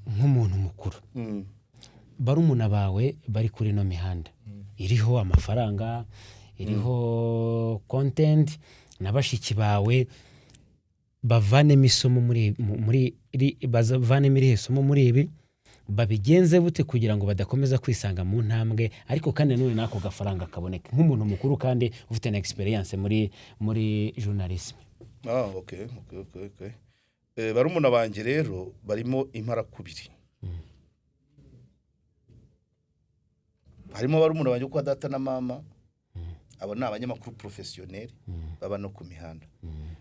nk'umuntu mukuru barumuna bawe bari kuri no mihanda iriho amafaranga iriho content nabashiki bawe bavanemo isomo bavanemo isomo muri ibi babigenze bute kugira ngo badakomeza kwisanga mu ntambwe ariko kandi none nako gafaranga kaboneka nk'umuntu mukuru kandi ufite na experience muri journalism. Okay. Barumuna banje rero barimo impara kubiri. Harimo barumuna banje kwa data na mama. Abo ni abanyamakuru professionnel baba no ku mihanda.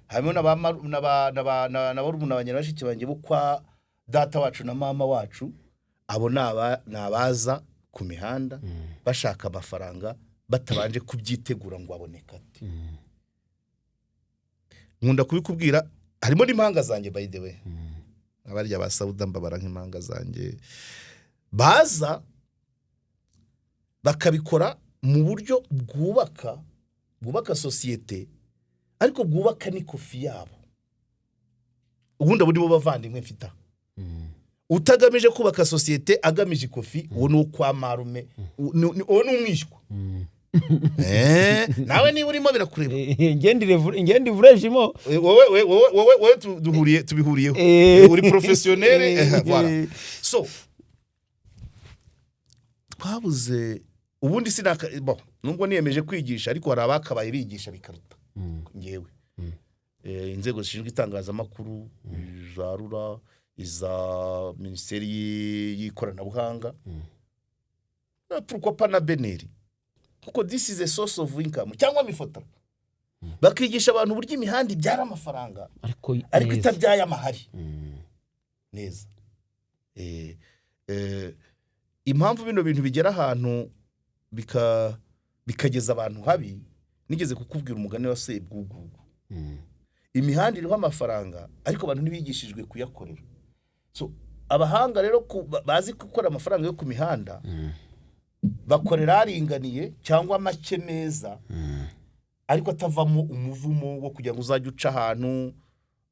Harimo na barumuna banje bashiki banje bo kwa data wacu na mama wacu. Abo nabaza ku mihanda bashaka amafaranga batabanje kubyitegura ngo aboneka ati. Nkunda kubikubwira harimo n'impanga zanjye by the way. Abarya ba Sauda mbabara nk'impanga zanjye baza bakabikora mu buryo bwubaka societe ariko bwubaka ni kofi yabo. Ubundi abo nibo bavandimwe mfita. Utagamije kubaka societe agamije kofi uwo no kwa marume uwo n'umwishywa. Nawe ni urimo birakureba. Ngendi vrejimo. Wowe tubihuriyeho. Uri professionnel voilà. So twabuze ubundi bon nubwo niyemeje kwigisha ariko hari abakabaye bigisha bikaruta ngewe. Inzego zishinzwe itangazamakuru zarura iza ministeri y'ikoranabuhanga. Pourquoi pas na Beneri? Kuko this is a source of income cyangwa mifota. Bakigisha abantu buryo imihanda ibyara amafaranga ariko itabyaye amahari. Neza. Impamvu bino bintu bigera ahantu bikageza abantu habi nigeze kukubwira umugani wa Sebwugugu. Imihanda iriho amafaranga ariko abantu ntibigishijwe kuyakorera. So abahanga rero bazi gukora amafaranga yo ku mihanda bakorera aringaniye cyangwa make meza ariko atavamo umuvumo wo kugira ngo uzajye uca ahantu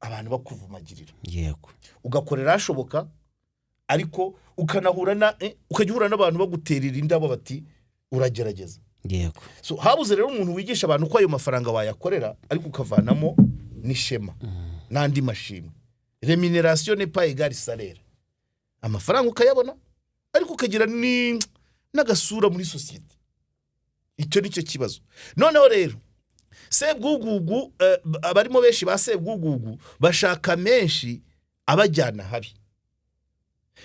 abantu bakuvumagirira. Yego. Ugakorera ashoboka ariko ukanahura ukajyura n'abantu baguterera indabo bati uragerageza. Yego. So habuze rero umuntu wigisha abantu ko ayo mafaranga wayakorera ariko ukavanamo n'ishema n'andi mashimwe. Rémunération n'est pas égale salaire. Amafaranga ukayabona ariko ukagira ni nagasura muri societe. Icyo nicyo kibazo. Noneho rero Sebwugugu abarimo benshi ba Sebwugugu bashaka menshi abajyana habi.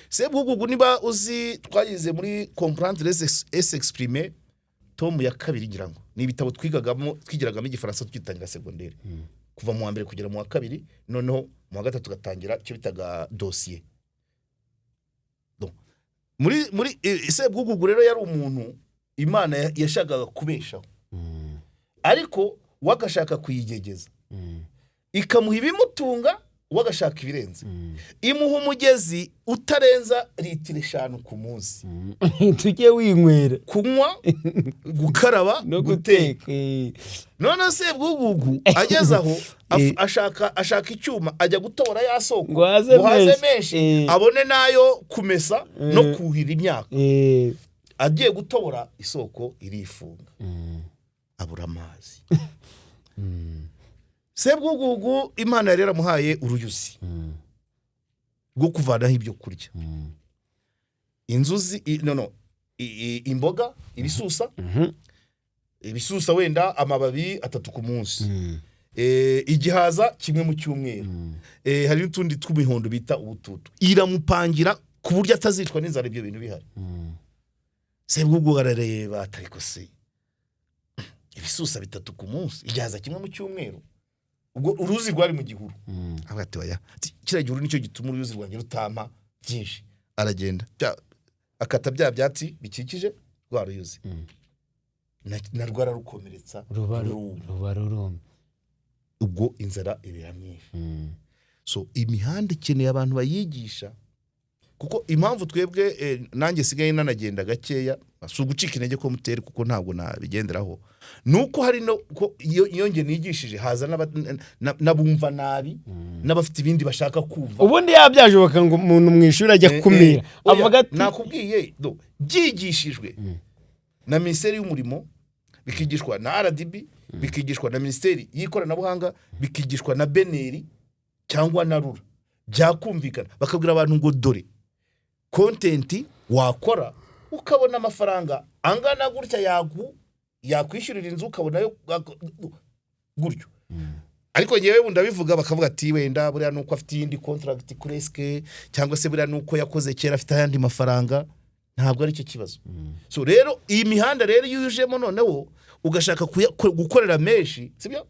Sebwugugu niba uzi twagize muri comprendre et exprimer tom ya kabiri ngira ngo ni ibitabo twigiragamo igifaransa twitangira secondaire. Kuva mu wa mbere kugera mu wa kabiri noneho mu wa gatatu gatangira cyo bitaga dossier. Muri Sebwugugu rero yari umuntu Imana yashakaga kubeshaho. Ariko wagashaka kuyigegeza. Ikamuha ibimutunga wagashaka ibirenze. Imuha umugezi utarenza litiro 5 ku munsi. Tujye winywera. Kunywa, gukaraba, no guteka. None Sebwugugu ageze aho ashaka icyuma ajya gutobora ya soko. Guhaze menshi abone nayo kumesa no kuhira imyaka. Agiye gutobora isoko irifunga. Abura amazi. Sebwugugu Imana yari yaramuhaye uruyuzi rwo kuvanaho ibyo kurya. Inzuzi imboga ibisusa ibisusa wenda amababi 3 ku munsi. Igihaza kimwe mu cyumweru. Hari n'utundi tw'imihondo bita ubututu. Iramupangira ku buryo atazicwa n'inzara ibyo bintu bihari. Sebwugugu arareba atariko se ibisusa 3 ku munsi igihaza kimwe mu cyumweru. Ubwo uruzi rwari mu gihuru. Abati baya kira gihuru nicyo gituma uruzi rwanjye rutama byinshi. Aragenda akata bya byatsi bikikije rwa ruyuzi. Na rwara rukomeretsa rubarurum. Ubwo inzara ibiramye. So imihanda ikeneye abantu bayigisha kuko impamvu twebwe nanjye sigaye nanagenda gakeya si ugucika intege ko muteri kuko ntabwo nabigenderaho nuko hari no ko iyo nge nigishije haza nabumva nabi n'abafite ibindi bashaka kumva ubundi yabyaje bakanga umuntu mu ishuri ajya kumira avuga ati nakubwiye byigishijwe na Minisiteri y'Umurimo bikigishwa na RDB bikigishwa na Minisiteri y'Ikoranabuhanga bikigishwa na Beneri cyangwa na Rura byakumvikana bakabwira abantu ngo dore content wakora ukabona amafaranga angana gutya yakwishyurira inzu ukabona yo gutyo ariko nyewe ndabivuga bakavuga ati wenda buriya nuko afite indi contract kuri SK cyangwa se buriya nuko yakoze kera afite ayandi mafaranga ntabwo ari cyo kibazo so rero iyi mihanda rero yujemo noneho ugashaka gukorera menshi sibyo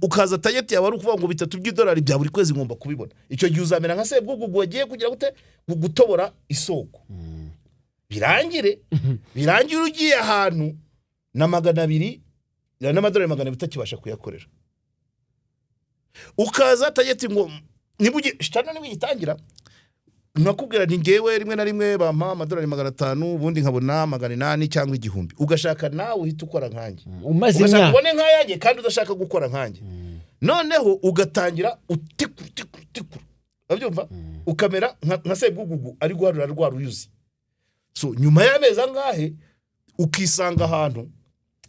ukaza target yawe ari ukuvuga ngo $3 bya buri kwezi ngomba kubibona icyo gihe uzamera nka Sebwugugu wagiye kugira gute gutobora isoko birangire ugiye ahantu na $200 n'amadolari $200 utakibasha kuyakorera ukaza target ngo nibuje shitana nibigitangira nakubwira nti ngewe rimwe na rimwe bampa $500 ubundi nkabona 800 cyangwa 1000 ugashaka nawe uhita ukora nkanjye ugashaka ubone nkayanjye kandi udashaka gukora nkanjye noneho ugatangira utikuru abyumva ukamera nka Sebwugugu ari guharura rwa ruyuzi so nyuma y'amezi angahe ukisanga ahantu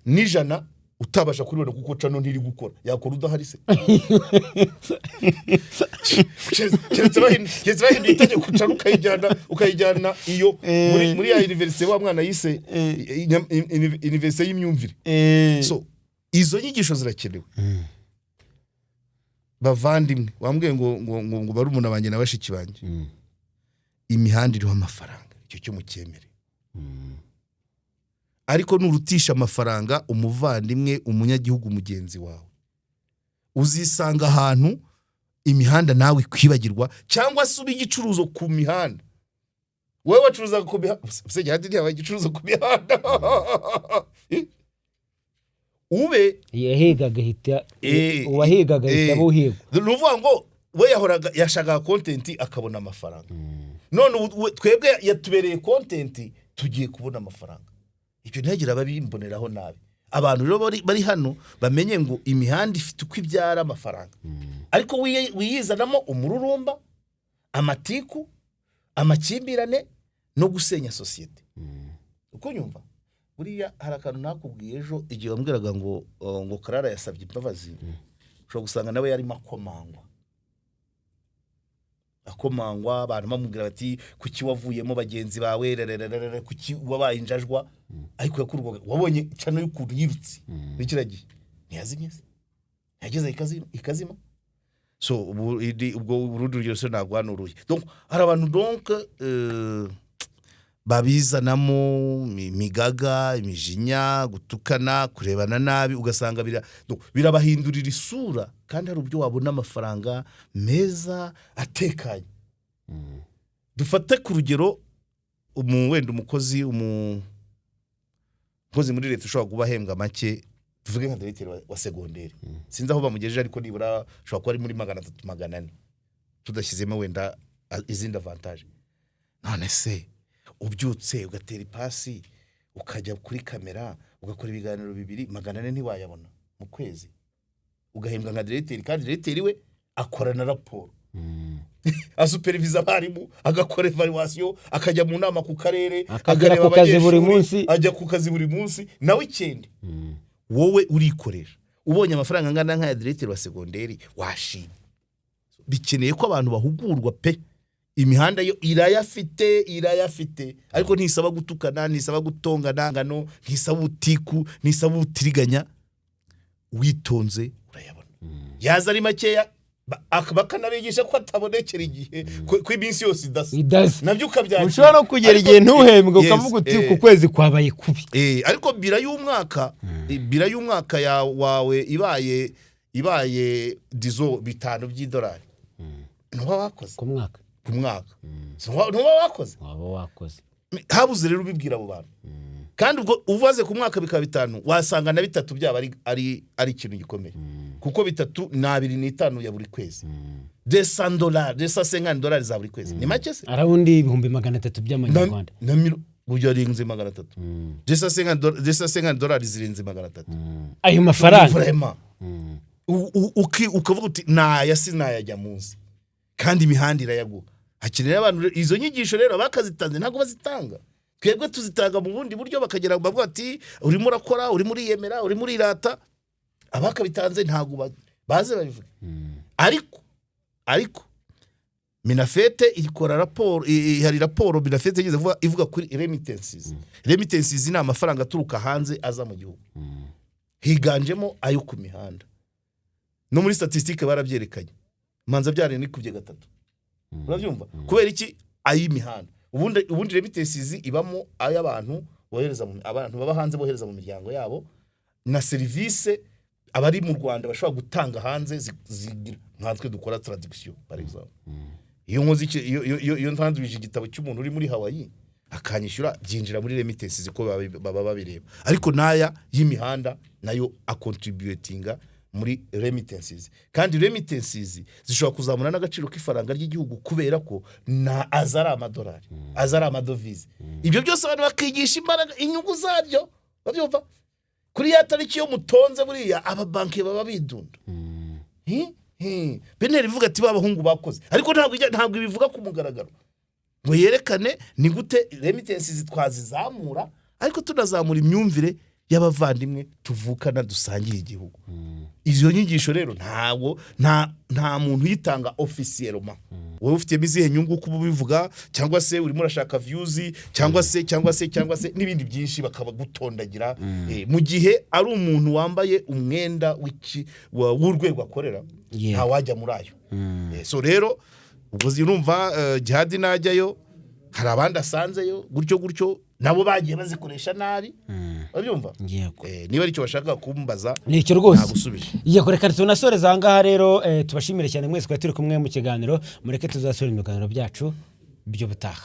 n'ijana utabasha kuribona kuko cano ntiri gukora yakora udahari se keze bahindi itegeko kucana ukayijyana iyo muri ya university wa mwana yise university y'imyumvire so izo nyigisho zirakenewe bavandimwe wambwiye ngo bari umuntu abanye na bashiki banje imihanda iriho amafaranga icyo cyo mukemere ariko nurutisha amafaranga umuvandimwe umunyagihugu mugenzi wawe uzisanga ahantu imihanda nawe kwibagirwa cyangwa se ubigicuruzo ku mihanda wewe wacuruza ku mihanda usenge hadi ntiyabaye igicuruzo ku mihanda ube yahigaga hita wahigaga hita buhigo nuvuga ngo we yahoraga yashaka content akabona amafaranga none twebwe yatubereye content tugiye kubona amafaranga ibyo ntagira babimboneraho nabi abantu rero bari hano bamenye ngo imihanda ifite uko ibyara amafaranga ariko wiyizanamo umururumba amatiku amakimbirane no gusenya societe uko nyumva buriya harakantu nakubwiye ejo igihe wambwiraga ngo Karara yasabye imbabazi ushobora gusanga nawe yari akomangwa abantu bamubwira bati kuki wavuyemo bagenzi bawe kuki wabaye injajwa ariko yakurwaga wabonye cyane y'ukuntu yirutse bikiragiye ntiyazimye yageze ikazima so ubwo urundi rwose nagwanuruye donc hari abantu donc babizanamo migaga imijinya gutukana kurebana nabi ugasanga birabahindurira isura kandi hari ubyo wabona amafaranga meza atekanye dufate ku rugero wenda umukozi muri leta ushobora kuba ahembwa make tuvuge nka directeur wa segonderi sinzi aho bamugejeje ariko nibura ushobora kuba ari muri 300-400 tudashyizemo wenda izindi avantage none se ubyutse ugatera ipasi ukajya kuri kamera ugakora ibiganiro 200 ntiwayabona mu kwezi ugahembwa nka directeur kandi directeur we akorana raporo asupervisa abarimu agakora evaluation akajya mu nama ku karere akareba abanyeshuri ajya ku kazi buri munsi nawe ikindi wowe urikoresha ubonye amafaranga angana nka directeur wa segonderi washima bikeneye ko abantu bahugurwa pe imihanda yo irayafite ariko ntisaba gutukana ntisaba gutongana ngano ntisaba utiku ntisaba utiriganya witonze urayabona yaza ari makeya bakanabigisha ko atabonekera igihe ko iminsi yose idasa nabyo ukabyakira ushobora no kugera igihe ntuhembwe ukavuga uti ku kwezi kwabaye kubi ariko bira y'umwaka wawe ibaye dizo $5 ntuba wakoze ku mwaka ntuba wakoze habuze rero ubibwira abo bantu kandi ubwo uvaze ku mwaka bikaba 5 wasanga na 3 byaba ari ikintu gikomeye kuko bitatu ni 2.5 ya buri kwezi $250 za buri kwezi ni make se arabundi ibihumbi 300 by'amanyarwanda buryo arenze 300 $250 zirenze 300 ayo mafaranga vraiment ukavuga uti naya sinayajya munsi kandi imihanda irayaguha hakenera abantu izo nyigisho rero bakazitanze ntago bazitanga twebwe tuzitanga mu bundi buryo bakagera bavuga ati urimo urakora urimo uriyemera urimo urirata abakabitanze ntago baze babivuga ariko Minafete ikora raporo hari raporo Minafete igeze ivuga kuri remittances ni amafaranga aturuka hanze aza mu gihugu higanjemo ayo ku mihanda no muri statistique barabyerekanye manza byarene ni kubye gatatu urabyumva kubera iki ay'imihanda ubundi remittances ibamo ay'abantu bohereza abantu baba hanze bohereza mu miryango yabo na service abari mu Rwanda bashobora gutanga hanze zigira nkatwe dukora traduction par exemple iyo nkozi iyo ntandurije igitabo cy'umuntu uri muri Hawaii akanyishyura byinjira muri remittances ko baba babireba ariko naya y'imihanda nayo acontributinga muri remittances kandi remittances zishobora kuzamura n'agaciro k'ifaranga ry'igihugu kubera ko na azara amadolari azara amadovize ibyo byose abantu bakigisha imbaraga inyungu zabyo babyumva kuri ya tariki yo mutonze buriya aba banki baba bidunda Beneri ivuga ati babahungu bakoze ariko ntabwo ibivuga ku mugaragaro ngo yerekane ni gute remittances twazizamura ariko tunazamura imyumvire y'abavandimwe tuvukana dusangiye igihugu izo nyigisho rero nta muntu yitanga officiellement wowe ufite izihe nyungu kuba bivuga cyangwa se urimo urashaka views cyangwa se n'ibindi byinshi bakaba gutondagira mu gihe ari umuntu wambaye umwenda w'urwego akorera nta wajya muri ayo so rero ubwo zirumva Jihad najyayo hari abandi asanzeyo gutyo nabo bagiye bazikoresha nabi babyumva niba ari cyo bashaka kumbaza nicyo rwose nagusubije yakoreka tunasoreza ahangaha rero tubashimire cyane mwese ko turi kumwe mu kiganiro mureke tuzasura ibiganiro byacu byo butaha.